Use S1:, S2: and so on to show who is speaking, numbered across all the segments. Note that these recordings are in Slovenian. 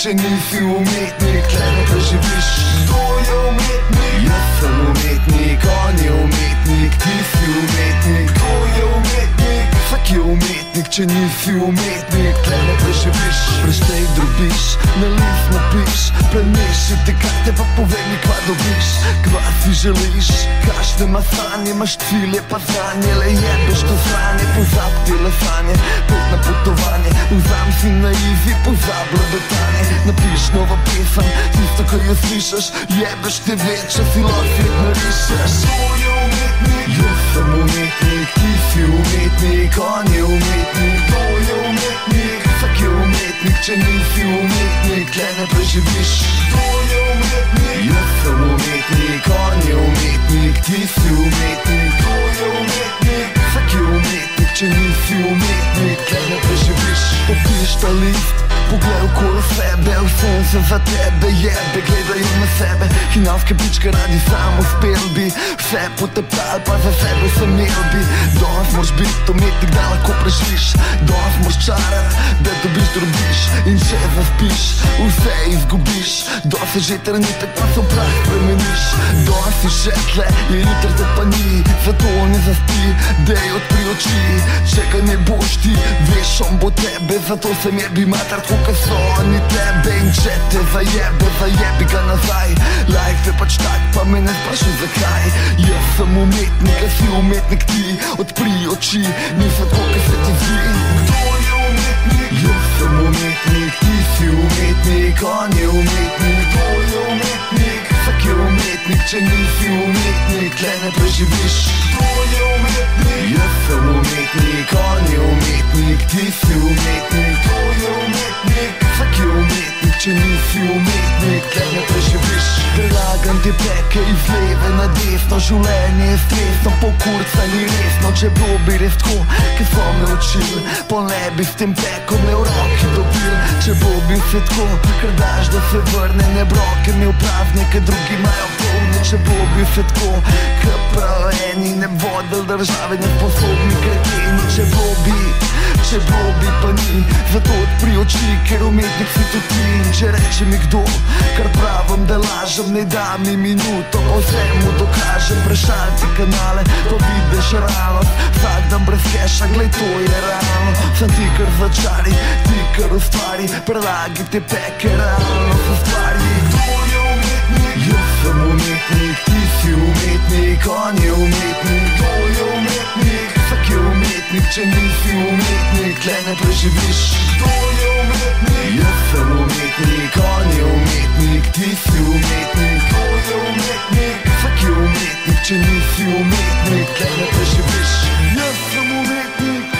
S1: če nisi umetnik, tle ne preživiš. Kdo je umetnik? Jaz sem umetnik, on je umetnik, ti si umetnik. Kdo je umetnik? Vsak je umetnik, če nisi umetnik, tle ne preživiš. Preštej drobiš, na list napiš, preneši te karte pa povej mi, kva dobiš. Kva si želiš, kašne ima sanje, imaš cilje pa znanje. Le jebeš to sranje, pozab tele sanje, pot na potovanje. Vzam si na easy, pozab lebetanje. Napiš nova pesem, tisto, kar jo slišaš. Jebeš te veče, si losvet narišeš. Kdo je umetnik? Jaz sem umetnik, ti si umetnik, on je umetnik. Kdo je umetnik? Vsak je umetnik, če nisi umetnik, tle ne preživiš. Kdo je umetnik? Jaz sem umetnik, on je umetnik, ti si umetnik. Kdo je umetnik? Vsak je umetnik, če nisi umetnik, tle ne preživiš. Popiš ta list, poglej okolo sebe, vsem se za tebe jebe, gledajo na sebe. Hinavske pičke radi sam uspel bi, vse poteptal pa za sebe sem imel bi. Danes moraš biti umetnik, da lahko preživiš. Danes moraš čarat, da dobiš drobiš. In če zaspiš, vse izgubiš. Danes je že trenutek, pa se v prah spremeniš. Danes si še tle, je jutri te pa ni, zato ne zaspi, dej odpri oči. Če ga ne boš ti, veš on bo tebe, zato se jebi mater, tako ka so oni tebe. In če te zajebe, zajebi ga nazaj. Life je pač tak, pa me ne sprašuj zakaj. Jaz sem umetnik, a si umetnik ti, odpri oči, nisem tako, ka se ti zdi. Kdo je umetnik? Jaz sem umetnik, ti si umetnik, on je umetnik. Kdo je umetnik? Vsak je umetnik, če nisi umetnik, tle ne preživiš. Kdo je umetnik? Jaz sem umetnik, on je umetnik, ti si umetnik. Kdo je umetnik? Vsak je umetnik, če nisi umetnik, tle ne preživiš. Prelagam te peke iz leve na desno, življenje je stresno, pol kurca ni resno. Če bilo bi res tako, ki so me učili, pol ne bi s tem pekom me v roki dobil. Če bilo bi vse tako, ker daš da se vrne, ne broke imel prazne, ker drugi imajo polne. Če bilo bi vse tako, ker prav eni ne vodil države, nesposobni kreteni. Če bilo bi pa ni, zato odpri oči, ker umetnik si tudi ti. In če reče mi kdo, kar pravim da lažem, ne da mi minuto, pa vsemu dokažem. Prešalj ti kanale, to vidiš realnost, vsak dan brez keša, glej to je realno. Sem ti kar začari, ti kar ustvari, prelagi te peke, realnost ustvari. Kdo je umetnik? Jaz sem umetnik, ti si umetnik, on je umetnik. Kdo je umetnik? Vsak je umetnik, če nisi umetnik, tle ne preživiš. Kdo je umetnik? Jaz sem umetnik, on je umetnik, ti si umetnik. Kdo je umetnik? Vsak je umetnik, če nisi umetnik, tle ne preživiš. Jaz sem umetnik,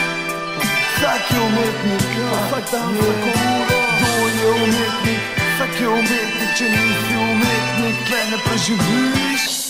S1: vsak je umetnik, vsak dan vsako uro. Kdo je umetnik? Vsak je umetnik, če nisi umetnik, tle ne preživiš.